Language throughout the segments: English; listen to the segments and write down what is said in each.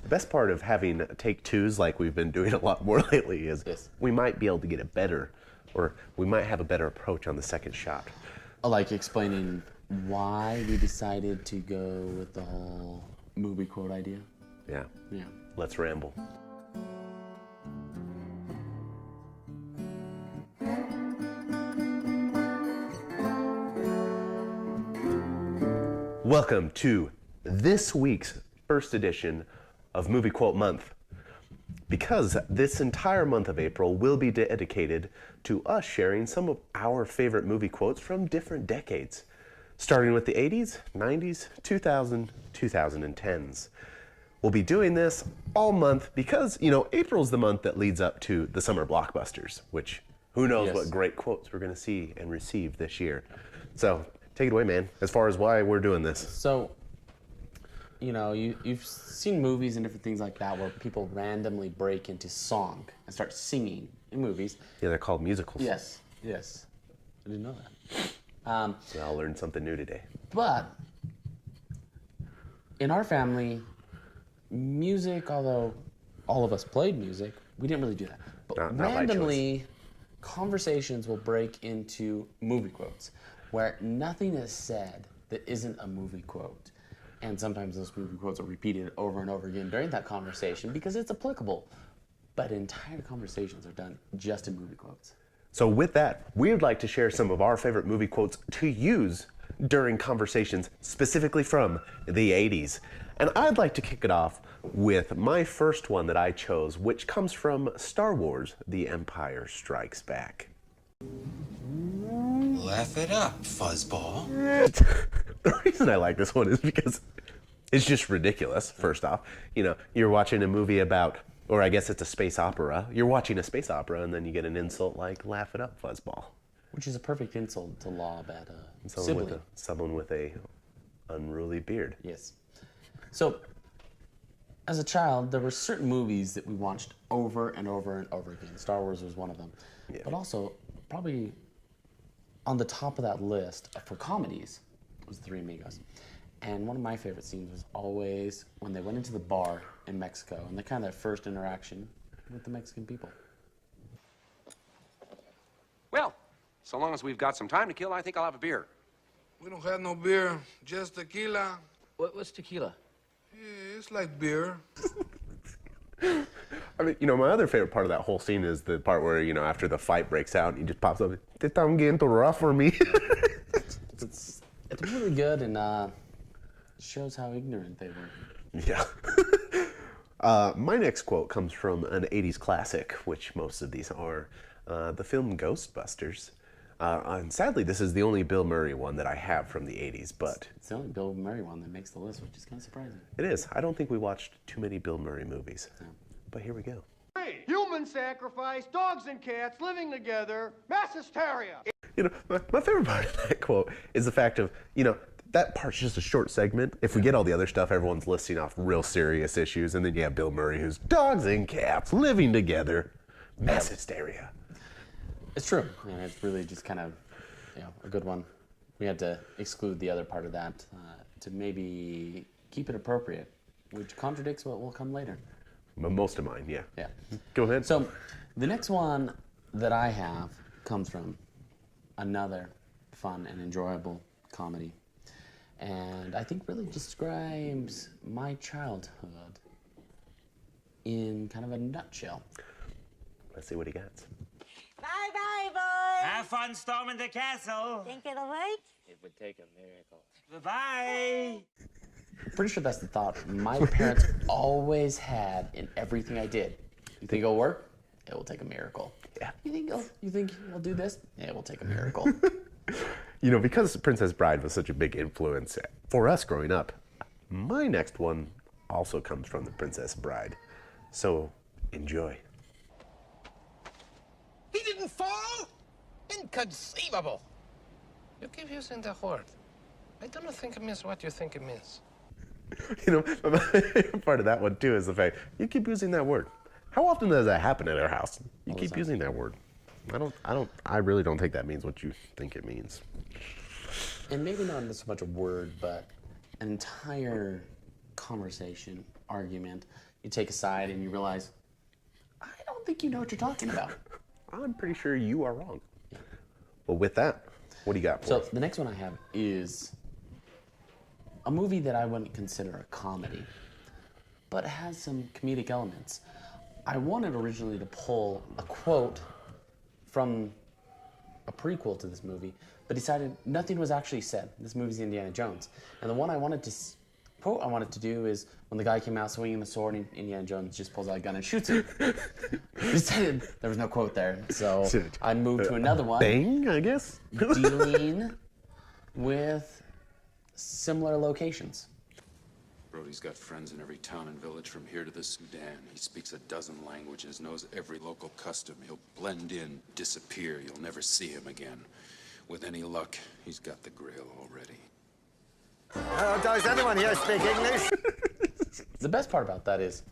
The best part of having take twos like we've been doing a lot more lately is we might be able to get it better, or we might have a better approach on the second shot. Like explaining why we decided to go with the whole movie quote idea. Yeah. Yeah. Let's ramble. Welcome to this week's first edition of Movie Quote Month. Because this entire month of April will be dedicated to us sharing some of our favorite movie quotes from different decades, starting with the 80s, 90s, 2000, 2010s. We'll be doing this all month because, April's the month that leads up to the summer blockbusters, which who knows what great quotes we're going to see and receive this year. So take it away, man, as far as why we're doing this. So, you've seen movies and different things like that where people randomly break into song and start singing in movies. Yeah, they're called musicals. Yes. I didn't know that. We all learned something new today. But in our family, music, although all of us played music, we didn't really do that. But not randomly, conversations will break into movie quotes where nothing is said that isn't a movie quote. And sometimes those movie quotes are repeated over and over again during that conversation because it's applicable. But entire conversations are done just in movie quotes. So with that, we would like to share some of our favorite movie quotes to use during conversations specifically from the 80s. And I'd like to kick it off with my first one that I chose, which comes from Star Wars: The Empire Strikes Back. Laugh it up, fuzzball. The reason I like this one is because it's just ridiculous, first off. You're watching a movie about, or I guess it's a space opera. You're watching a space opera and then you get an insult like, laugh it up, fuzzball. Which is a perfect insult to lob at a Someone sibling. someone with a unruly beard. Yes. So, as a child, there were certain movies that we watched over and over and over again. Star Wars was one of them. Yeah. But also, probably on the top of that list for comedies was Three Amigos. And one of my favorite scenes was always when they went into the bar in Mexico and the kind of first interaction with the Mexican people. Well, so long as we've got some time to kill, I think I'll have a beer. We don't have no beer, just tequila. What's tequila? Yeah, it's like beer. I mean, my other favorite part of that whole scene is the part where, after the fight breaks out, he just pops up, "This time getting too rough for me." It's really good and shows how ignorant they were. Yeah. My next quote comes from an 80s classic, which most of these are, the film Ghostbusters. And sadly, this is the only Bill Murray one that I have from the 80s, but... It's the only Bill Murray one that makes the list, which is kind of surprising. It is. I don't think we watched too many Bill Murray movies. No. But here we go. Human sacrifice, dogs and cats living together, mass hysteria. My favorite part of that quote is the fact of, that part's just a short segment. If we get all the other stuff, everyone's listing off real serious issues, and then you have Bill Murray who's dogs and cats living together, mass hysteria. It's true, and it's really just kind of, a good one. We had to exclude the other part of that to maybe keep it appropriate, which contradicts what will come later. Most of mine, yeah. Yeah. Go ahead. So, the next one that I have comes from another fun and enjoyable comedy, and I think really describes my childhood in kind of a nutshell. Let's see what he got. Bye-bye, boys. Have fun storming the castle. Think it'll work? It would take a miracle. Bye-bye. Pretty sure that's the thought my parents always had in everything I did. You think it'll work? It will take a miracle. Yeah. You think you'll do this? It will take a miracle. Because Princess Bride was such a big influence for us growing up, my next one also comes from the Princess Bride. So, enjoy. He didn't fall? Inconceivable. You keep using the word. I don't think it means what you think it means. My favorite part of that one too is the fact you keep using that word. How often does that happen at our house? You keep using that word. I really don't think that means what you think it means. And maybe not so much a word, but an entire conversation argument, you take a side and you realize, I don't think you know what you're talking about. I'm pretty sure you are wrong. Well, with that, what do you got for So us? the next one I have is a movie that I wouldn't consider a comedy, but it has some comedic elements. I wanted originally to pull a quote from a prequel to this movie, but decided nothing was actually said. This movie's Indiana Jones. And the one I wanted to quote I wanted to do is when the guy came out swinging the sword and Indiana Jones just pulls out a gun and shoots him. Decided there was no quote there, so I moved to another one. Bang, I guess? Dealing with similar locations. Brody's got friends in every town and village from here to the Sudan. He speaks a dozen languages, knows every local custom. He'll blend in, disappear. You'll never see him again. With any luck, he's got the grail already. Does anyone here speak English? The best part about that is,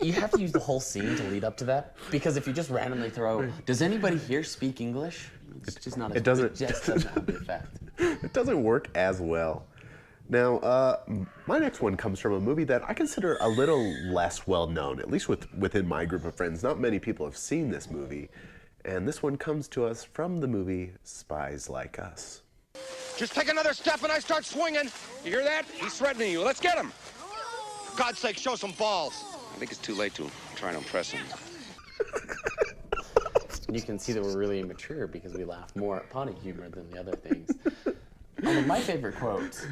you have to use the whole scene to lead up to that, because if you just randomly throw, does anybody here speak English? It's just not. It just doesn't have the effect. It doesn't work as well. Now, my next one comes from a movie that I consider a little less well known, at least within my group of friends. Not many people have seen this movie, and this one comes to us from the movie Spies Like Us. Just take another step and I start swinging. You hear that? He's threatening you. Let's get him. For God's sake, show some balls. I think it's too late to try to impress him. You can see that we're really immature because we laugh more at potty humor than the other things. My favorite quote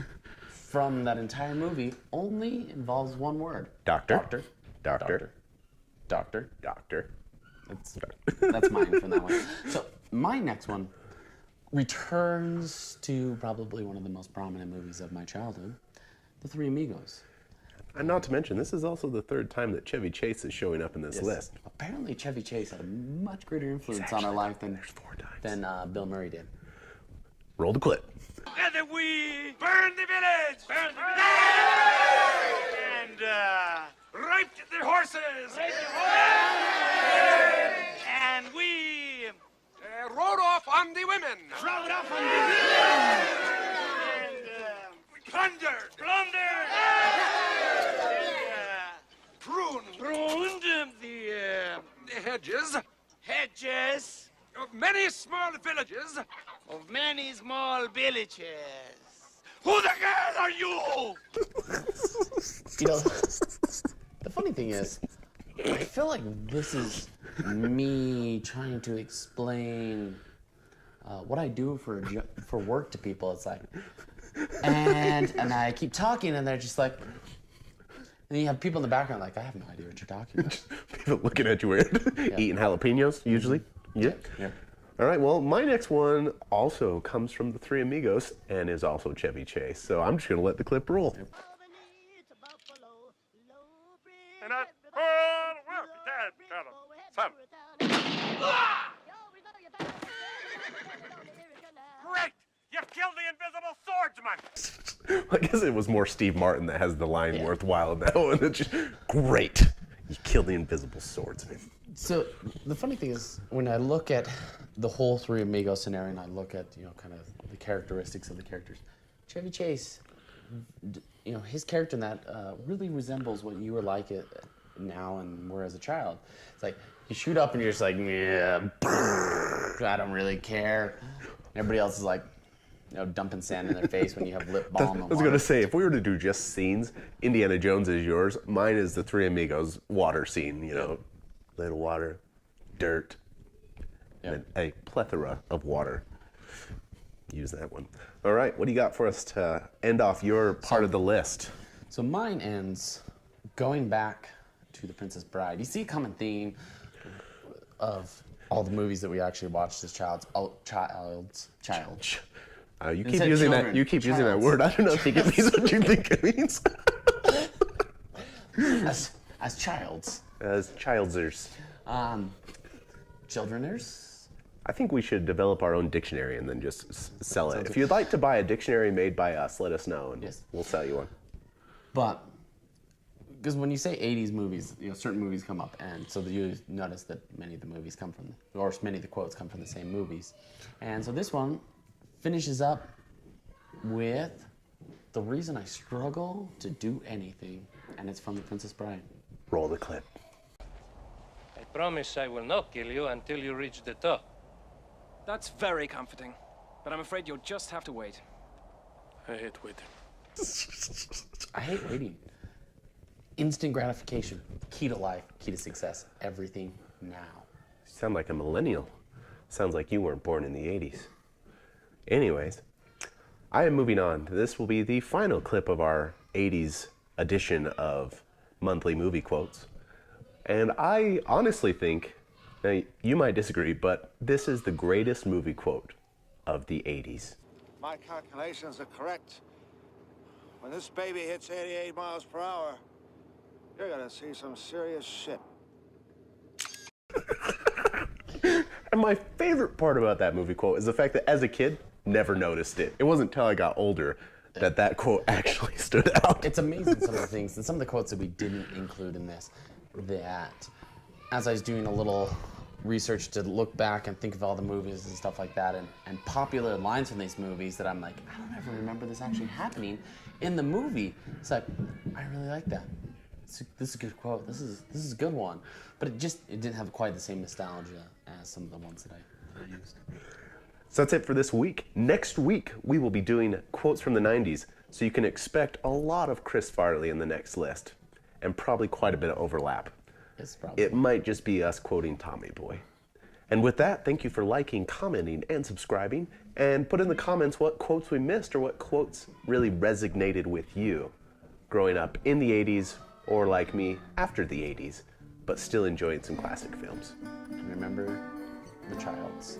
from that entire movie only involves one word. Doctor. Doctor. Doctor. Doctor. Doctor. That's mine from that one. So my next one returns to probably one of the most prominent movies of my childhood, The Three Amigos. And not to mention, this is also the third time that Chevy Chase is showing up in this list. Apparently Chevy Chase had a much greater influence on our life than Bill Murray did. Roll the clip. Together we burn the village! Burn the village! And, raped the horses! And we Rode off on the women. rode off on the village! And, we plundered! Plundered! Pruned The hedges hedges of many small villages. of many small villages. Who the hell are you? The funny thing is, I feel like this is me trying to explain what I do for work to people. It's like, and I keep talking, and they're just like, and you have people in the background like, I have no idea what you're talking about. People looking at you weird. Eating jalapenos, usually. Yeah. All right, well, my next one also comes from The Three Amigos and is also Chevy Chase. So I'm just going to let the clip roll. And I will be dead, son. Great! You killed the invisible swordsman! I guess it was more Steve Martin that has the line worthwhile in that one. It's just, great. You killed the invisible swordsman. So the funny thing is, when I look at the whole Three Amigos scenario, and I look at kind of the characteristics of the characters, Chevy Chase, his character in that really resembles what you were like now and were as a child. It's like you shoot up and you're just like, yeah, I don't really care. Everybody else is like, dumping sand in their face when you have lip balm. I was going to say, if we were to do just scenes, Indiana Jones is yours. Mine is The Three Amigos water scene, little water, dirt, and a plethora of water. Use that one. All right, what do you got for us to end off your part of the list? So mine ends going back to The Princess Bride. You see a common theme of all the movies that we actually watched as child. You keep using that. You keep using that word. I don't know if it means what you think it means. as childs. As childsers. Childreners. I think we should develop our own dictionary and then just sell it. If you'd like to buy a dictionary made by us, let us know and we'll sell you one. But because when you say 80s movies, certain movies come up, and so you notice that many of the movies come from, or many of the quotes come from the same movies. And so this one finishes up with the reason I struggle to do anything and it's from The Princess Bride. Roll the clip. I promise I will not kill you until you reach the top. That's very comforting, but I'm afraid you'll just have to wait. I hate waiting. I hate waiting. Instant gratification, key to life, key to success, everything now. You sound like a millennial. Sounds like you weren't born in the 80s. Anyways, I am moving on. This will be the final clip of our 80s edition of monthly movie quotes. And I honestly think, now you might disagree, but this is the greatest movie quote of the 80s. My calculations are correct. When this baby hits 88 miles per hour, you're gonna see some serious shit. And my favorite part about that movie quote is the fact that as a kid, never noticed it. It wasn't until I got older that quote actually stood out. It's amazing some of the things, and some of the quotes that we didn't include in this, that as I was doing a little research to look back and think of all the movies and stuff like that, and popular lines from these movies that I'm like, I don't ever remember this actually happening in the movie. It's like, I really like that. This is a good quote. This is a good one. But it didn't have quite the same nostalgia as some of the ones that I used. So that's it for this week. Next week, we will be doing quotes from the 90s, so you can expect a lot of Chris Farley in the next list, and probably quite a bit of overlap. It might just be us quoting Tommy Boy. And with that, thank you for liking, commenting, and subscribing, and put in the comments what quotes we missed or what quotes really resonated with you growing up in the 80s, or like me, after the 80s, but still enjoying some classic films. And remember the childs.